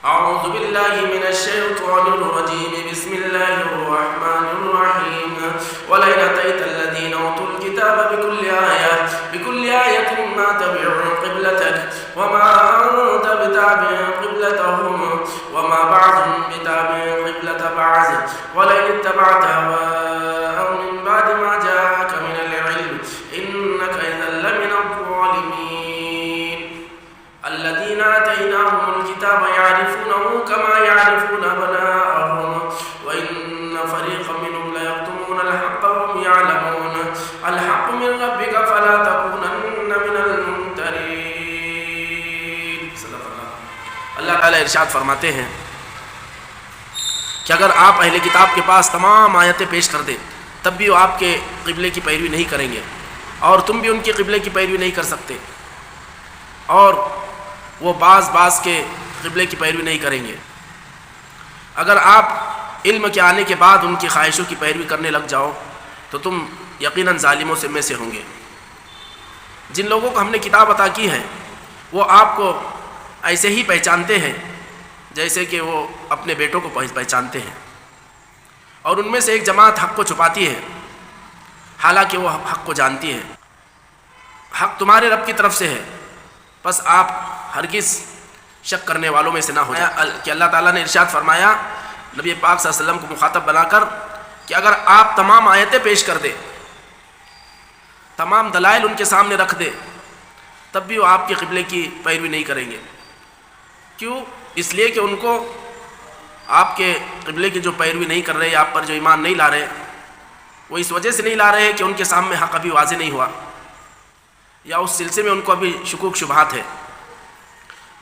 أعوذ بالله من الشيطان الرجيم بسم الله الرحمن الرحيم ولئن أتيت الذين أوتوا الكتاب بكل آية ما تبعوا قبلتك وما أنت بتابع قبلتهم وما بعضهم بتابع قبلة بعض ولئن اتبعت هواءهم من بعد ما جاءك من العلم إنك إذا لمن الظالمين الذين آتيناهم الكتاب يعرفونه كما يعرفون أبناءهم وإن فريقا منهم ليكتمون الحق وهم يعلمون الحق من ربك فلا تكونن من الممترين. اللہ تعالیٰ ارشاد فرماتے ہیں کہ اگر آپ اہل کتاب کے پاس تمام آیتیں پیش کر دیں تب بھی وہ آپ کے قبلے کی پیروی نہیں کریں گے اور تم بھی ان کے قبلے کی پیروی نہیں کر سکتے اور وہ بعض کے قبلے کی پیروی نہیں کریں گے. اگر آپ علم کے آنے کے بعد ان کی خواہشوں کی پیروی کرنے لگ جاؤ تو تم یقیناً ظالموں میں سے ہوں گے. جن لوگوں کو ہم نے کتاب عطا کی ہے وہ آپ کو ایسے ہی پہچانتے ہیں جیسے کہ وہ اپنے بیٹوں کو پہچانتے ہیں اور ان میں سے ایک جماعت حق کو چھپاتی ہے حالانکہ وہ حق کو جانتی ہے. حق تمہارے رب کی طرف سے ہے بس آپ ہرگز شک کرنے والوں میں سے نہ ہو جائے. کہ اللہ تعالیٰ نے ارشاد فرمایا نبی پاک صلی اللہ علیہ وسلم کو مخاطب بنا کر کہ اگر آپ تمام آیتیں پیش کر دیں تمام دلائل ان کے سامنے رکھ دیں تب بھی وہ آپ کے قبلے کی پیروی نہیں کریں گے. کیوں؟ اس لیے کہ ان کو آپ کے قبلے کی جو پیروی نہیں کر رہے آپ پر جو ایمان نہیں لا رہے وہ اس وجہ سے نہیں لا رہے کہ ان کے سامنے حق ابھی واضح نہیں ہوا یا اس سلسلے میں ان کو ابھی شکوک شبہات ہے،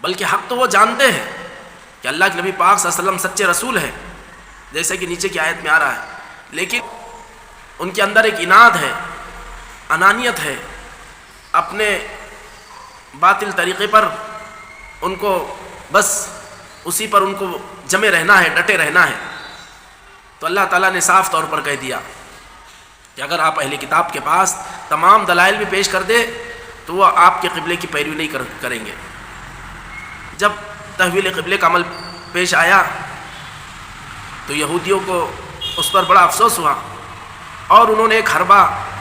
بلکہ حق تو وہ جانتے ہیں کہ اللہ کے نبی پاک صلی اللہ علیہ وسلم سچے رسول ہیں جیسے کہ نیچے کی آیت میں آ رہا ہے، لیکن ان کے اندر ایک اناد ہے، انانیت ہے، اپنے باطل طریقے پر ان کو بس اسی پر ان کو جمے رہنا ہے، ڈٹے رہنا ہے. تو اللہ تعالیٰ نے صاف طور پر کہہ دیا کہ اگر آپ اہل کتاب کے پاس تمام دلائل بھی پیش کر دے تو وہ آپ کے قبلے کی پیروی نہیں کریں گے. جب تحویل قبلے کا عمل پیش آیا تو یہودیوں کو اس پر بڑا افسوس ہوا اور انہوں نے ایک حربہ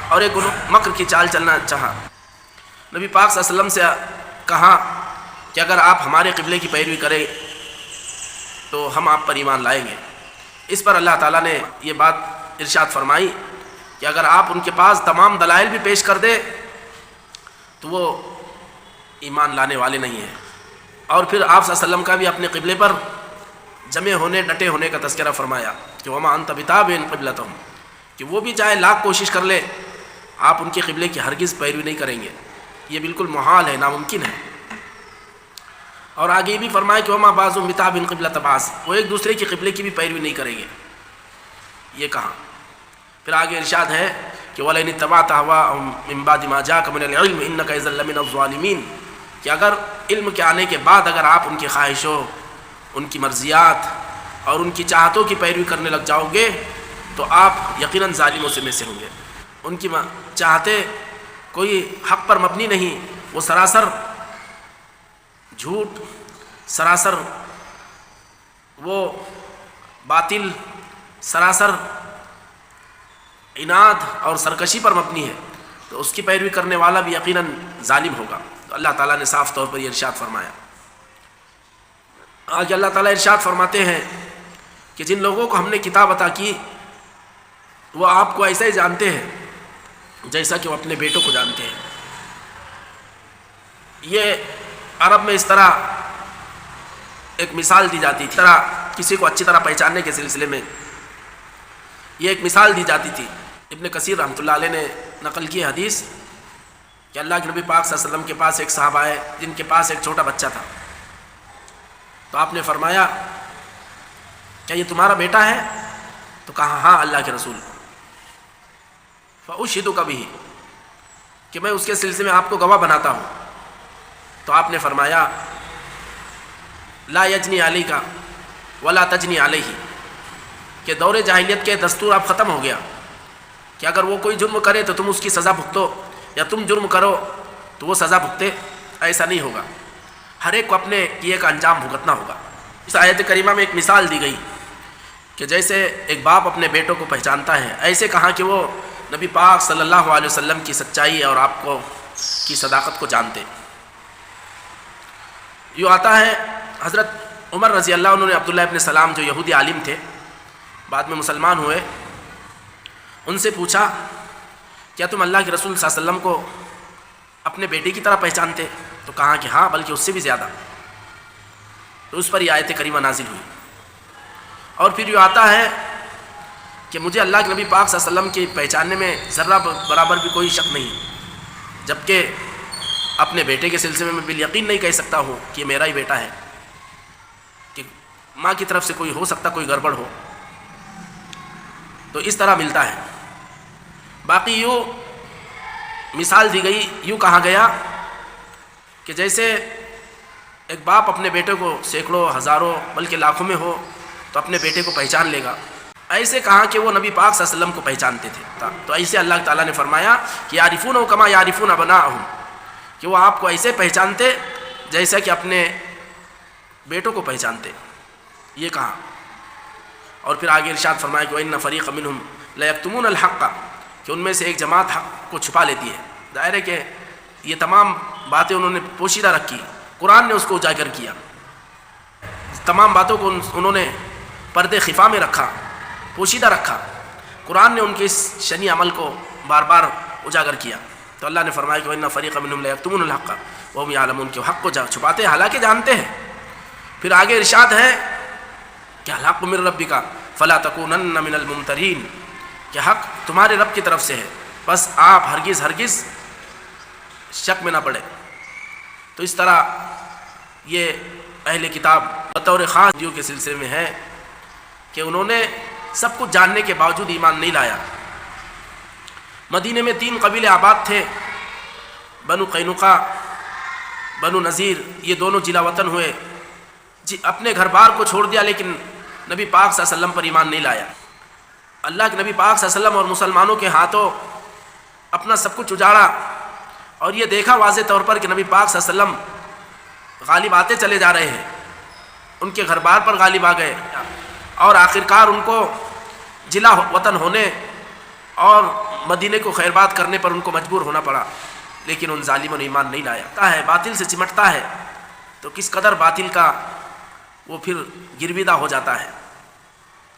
اور ایک مکر کی چال چلنا چاہا. نبی پاک صلی اللہ علیہ وسلم سے کہا کہ اگر آپ ہمارے قبلے کی پیروی کریں تو ہم آپ پر ایمان لائیں گے. اس پر اللہ تعالیٰ نے یہ بات ارشاد فرمائی کہ اگر آپ ان کے پاس تمام دلائل بھی پیش کر دیں تو وہ ایمان لانے والے نہیں ہیں. اور پھر آپ صلی اللہ علیہ وسلم کا بھی اپنے قبلے پر جمع ہونے ڈٹے ہونے کا تذکرہ فرمایا کہ وما انت بتابع قبلتہم، کہ وہ بھی چاہے لاکھ کوشش کر لے آپ ان کے قبلے کی ہرگز پیروی نہیں کریں گے، یہ بالکل محال ہے، ناممکن ہے. اور آگے بھی فرمایا کہ وما بعضهم بتابع قبلۃ بعض، وہ ایک دوسرے کی قبلے کی بھی پیروی نہیں کریں گے. یہ کہاں؟ پھر آگے ارشاد ہے کہ وَلَئِنِ اتَّبَعْتَ هَوَاءَهُمْ مِنْ بَعْدِ مَا جَاءَكَ مِنَ الْعِلْمِ إِنَّكَ إِذًا لَّمِنَ الظَّالِمِينَ، کہ اگر علم کے آنے کے بعد اگر آپ ان کی خواہشوں، ان کی مرضیات اور ان کی چاہتوں کی پیروی کرنے لگ جاؤ گے تو آپ یقیناً ظالموں میں سے ہوں گے. ان کی چاہتے کوئی حق پر مبنی نہیں، وہ سراسر جھوٹ، سراسر وہ باطل، سراسر عناد اور سرکشی پر مبنی ہے، تو اس کی پیروی کرنے والا بھی یقیناً ظالم ہوگا. تو اللہ تعالیٰ نے صاف طور پر یہ ارشاد فرمایا. آگے اللہ تعالیٰ ارشاد فرماتے ہیں کہ جن لوگوں کو ہم نے کتاب عطا کی وہ آپ کو ایسا ہی جانتے ہیں جیسا کہ وہ اپنے بیٹوں کو جانتے ہیں. یہ عرب میں اس طرح ایک مثال دی جاتی تھی، طرح کسی کو اچھی طرح پہچاننے کے سلسلے میں یہ ایک مثال دی جاتی تھی. ابن کثیر رحمۃ اللہ علیہ نے نقل کی حدیث کہ اللہ کے نبی پاک صلی اللہ علیہ وسلم کے پاس ایک صحابہ آئے جن کے پاس ایک چھوٹا بچہ تھا. تو آپ نے فرمایا کیا یہ تمہارا بیٹا ہے؟ تو کہا ہاں اللہ کے رسول. فأشهدک بہ، کہ میں اس کے سلسلے میں آپ کو گواہ بناتا ہوں. تو آپ نے فرمایا لا یجنی علیک ولا تجنی علیہ، کہ دور جاہلیت کے دستور اب ختم ہو گیا کہ اگر وہ کوئی جرم کرے تو تم اس کی سزا بھگتو یا تم جرم کرو تو وہ سزا بھگتے. ایسا نہیں ہوگا، ہر ایک کو اپنے کیے کا انجام بھگتنا ہوگا. اس آیت کریمہ میں ایک مثال دی گئی کہ جیسے ایک باپ اپنے بیٹوں کو پہچانتا ہے، ایسے کہا کہ وہ نبی پاک صلی اللہ علیہ وسلم کی سچائی اور آپ کو کی صداقت کو جانتے۔ یوں آتا ہے حضرت عمر رضی اللہ عنہ نے عبداللہ ابن سلام جو یہودی عالم تھے، بعد میں مسلمان ہوئے، ان سے پوچھا کیا تم اللہ کے رسول صلی اللہ علیہ وسلم کو اپنے بیٹے کی طرح پہچانتے؟ تو کہا کہ ہاں، بلکہ اس سے بھی زیادہ۔ تو اس پر یہ آیت کریمہ نازل ہوئی۔ اور پھر یہ آتا ہے کہ مجھے اللہ کے نبی پاک صلی اللہ علیہ وسلم کی پہچاننے میں ذرہ برابر بھی کوئی شک نہیں، جبکہ اپنے بیٹے کے سلسلے میں بالیقین نہیں کہہ سکتا ہوں کہ یہ میرا ہی بیٹا ہے، کہ ماں کی طرف سے کوئی ہو سکتا کوئی گڑبڑ ہو۔ تو اس طرح ملتا ہے۔ باقی یوں مثال دی گئی، یوں کہا گیا کہ جیسے ایک باپ اپنے بیٹے کو سینکڑوں ہزاروں بلکہ لاکھوں میں ہو تو اپنے بیٹے کو پہچان لے گا، ایسے کہا کہ وہ نبی پاک صلی اللہ علیہ وسلم کو پہچانتے تھے۔ تو ایسے اللہ تعالیٰ نے فرمایا کہ یعرفونہ کما یعرفون ابناءہم، کہ وہ آپ کو ایسے پہچانتے جیسا کہ اپنے بیٹوں کو پہچانتے، یہ کہا۔ اور پھر آگے ارشاد فرمایا کہ وَإِنَّ فَرِيقًا مِّنْهُمْ لَيَكْتُمُونَ الْحَقَّ، کہ ان میں سے ایک جماعت حق کو چھپا لیتی ہے۔ ظاہر ہے کہ یہ تمام باتیں انہوں نے پوشیدہ رکھی، قرآن نے اس کو اجاگر کیا، تمام باتوں کو انہوں نے پردے خفا میں رکھا، پوشیدہ رکھا۔ قرآن نے ان کے اس شنی عمل کو بار بار اجاگر کیا۔ تو اللہ نے فرمایا کہ وَإِنَّ فَرِيقًا مِّنْهُمْ لَيَكْتُمُونَ الْحَقَّ وَهُمْ يَعْلَمُونَ، کہ حق کو چھپاتے ہیں حالانکہ جانتے ہیں۔ پھر آگے ارشاد ہے کہ الحق من ربک فلا تکونن من الممترین، کہ حق تمہارے رب کی طرف سے ہے، بس آپ ہرگز ہرگز شک میں نہ پڑے۔ تو اس طرح یہ اہل کتاب بطور خاص دیو کے سلسلے میں ہے کہ انہوں نے سب کچھ جاننے کے باوجود ایمان نہیں لایا۔ مدینے میں 3 قبیلے آباد تھے، بنو قینقاع، بنو نذیر، یہ دونوں جلا وطن ہوئے، اپنے گھر بار کو چھوڑ دیا لیکن نبی پاک صلی اللہ علیہ وسلم پر ایمان نہیں لایا۔ اللہ کے نبی پاک صلی اللہ علیہ وسلم اور مسلمانوں کے ہاتھوں اپنا سب کچھ اجاڑا، اور یہ دیکھا واضح طور پر کہ نبی پاک صلی اللہ علیہ وسلم غالب آتے چلے جا رہے ہیں، ان کے گھر بار پر غالب آ گئے، اور آخرکار ان کو جلا وطن ہونے اور مدینے کو خیر بات کرنے پر ان کو مجبور ہونا پڑا، لیکن ان ظالموں نے ایمان نہیں لایا۔ باطل سے چمٹتا ہے تو کس قدر باطل کا وہ پھر گرویدہ ہو جاتا ہے،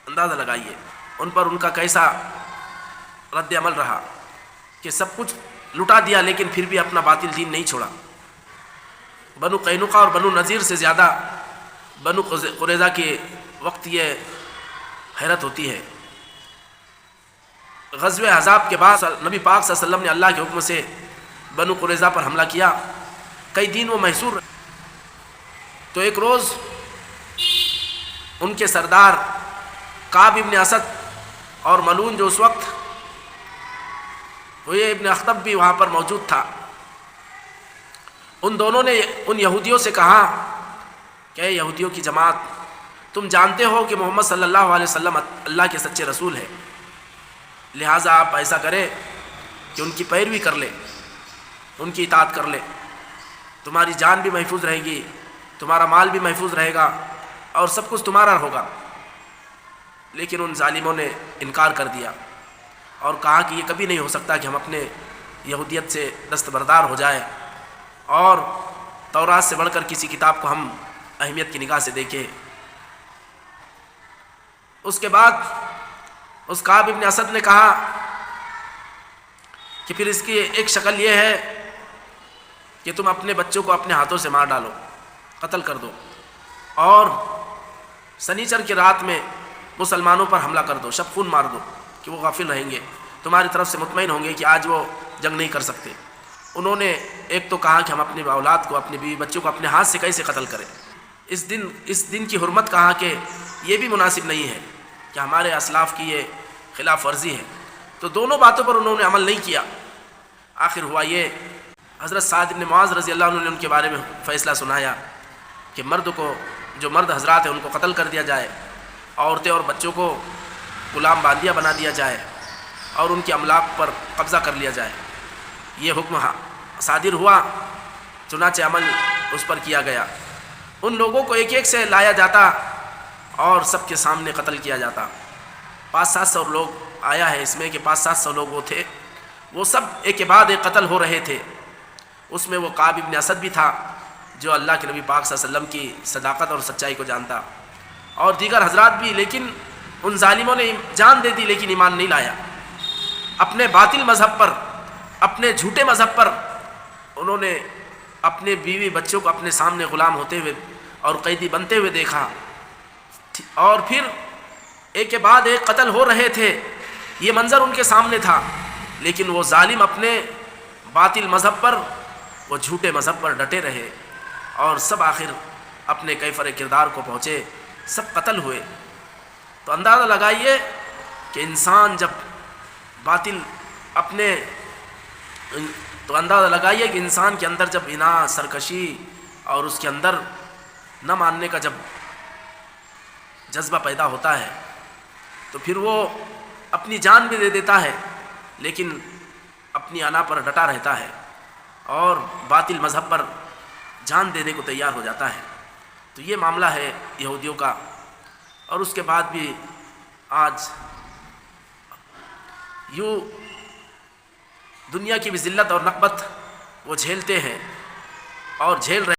اندازہ لگائیے ان پر ان کا کیسا رد عمل رہا کہ سب کچھ لٹا دیا لیکن پھر بھی اپنا باطل دین نہیں چھوڑا۔ بنو قینقاع اور بنو نذیر سے زیادہ بنو قریظہ کے وقت یہ حیرت ہوتی ہے۔ غزوہ احزاب کے بعد نبی پاک صلی اللہ علیہ وسلم نے اللہ کے حکم سے بنو قریظہ پر حملہ کیا، کئی دن وہ محصور رہے۔ تو ایک روز ان کے سردار کعب ابن اسد اور ملون جو اس وقت وہ ابن اخطب بھی وہاں پر موجود تھا، ان دونوں نے ان یہودیوں سے کہا کہ اے یہودیوں کی جماعت، تم جانتے ہو کہ محمد صلی اللہ علیہ وسلم اللہ کے سچے رسول ہے، لہٰذا آپ ایسا کریں کہ ان کی پیروی کر لیں، ان کی اطاعت کر لیں، تمہاری جان بھی محفوظ رہے گی، تمہارا مال بھی محفوظ رہے گا اور سب کچھ تمہارا ہوگا۔ لیکن ان ظالموں نے انکار کر دیا اور کہا کہ یہ کبھی نہیں ہو سکتا کہ ہم اپنے یہودیت سے دستبردار ہو جائیں اور تورات سے بڑھ کر کسی کتاب کو ہم اہمیت کی نگاہ سے دیکھیں۔ اس کے بعد اس کعب ابن اسد نے کہا کہ پھر اس کی ایک شکل یہ ہے کہ تم اپنے بچوں کو اپنے ہاتھوں سے مار ڈالو، قتل کر دو، اور سنیچر کی رات میں مسلمانوں پر حملہ کر دو، شب خون مار دو کہ وہ غافل رہیں گے، تمہاری طرف سے مطمئن ہوں گے کہ آج وہ جنگ نہیں کر سکتے۔ انہوں نے ایک تو کہا کہ ہم اپنی اولاد کو، اپنے بیوی بچوں کو اپنے ہاتھ سے کیسے قتل کریں، اس دن کی حرمت کہا کہ یہ بھی مناسب نہیں ہے کہ ہمارے اسلاف کی یہ خلاف ورزی ہے۔ تو دونوں باتوں پر انہوں نے عمل نہیں کیا۔ آخر ہوا یہ، حضرت سعد بن معاذ رضی اللہ عنہ نے ان کے بارے میں فیصلہ سنایا کہ مرد کو، جو مرد حضرات ہیں ان کو قتل کر دیا جائے، عورتیں اور بچوں کو غلام باندیا بنا دیا جائے اور ان کے املاک پر قبضہ کر لیا جائے۔ یہ حکم صادر ہوا، چنانچہ عمل اس پر کیا گیا۔ ان لوگوں کو ایک ایک سے لایا جاتا اور سب کے سامنے قتل کیا جاتا۔ 500-700 لوگ آیا ہے اس میں کہ 500-700 لوگ وہ تھے، وہ سب ایک کے بعد ایک قتل ہو رہے تھے۔ اس میں وہ کعب ابن اسد بھی تھا جو اللہ کے نبی پاک صلی اللہ علیہ وسلم کی صداقت اور سچائی کو جانتا، اور دیگر حضرات بھی، لیکن ان ظالموں نے جان دے دی لیکن ایمان نہیں لایا۔ اپنے باطل مذہب پر، اپنے جھوٹے مذہب پر انہوں نے اپنے بیوی بچوں کو اپنے سامنے غلام ہوتے ہوئے اور قیدی بنتے ہوئے دیکھا، اور پھر ایک کے بعد ایک قتل ہو رہے تھے، یہ منظر ان کے سامنے تھا، لیکن وہ ظالم اپنے باطل مذہب پر، وہ جھوٹے مذہب پر ڈٹے رہے، اور سب آخر اپنے کیفر کردار کو پہنچے، سب قتل ہوئے۔ تو اندازہ لگائیے کہ انسان جب باطل اپنے، تو اندازہ لگائیے کہ انسان کے اندر جب اناد، سرکشی اور اس کے اندر نہ ماننے کا جب جذبہ پیدا ہوتا ہے تو پھر وہ اپنی جان بھی دے دیتا ہے، لیکن اپنی انا پر ڈٹا رہتا ہے اور باطل مذہب پر جان دینے کو تیار ہو جاتا ہے۔ تو یہ معاملہ ہے یہودیوں کا، اور اس کے بعد بھی آج یوں دنیا کی بھی ذلت اور نقبت وہ جھیلتے ہیں اور جھیل رہے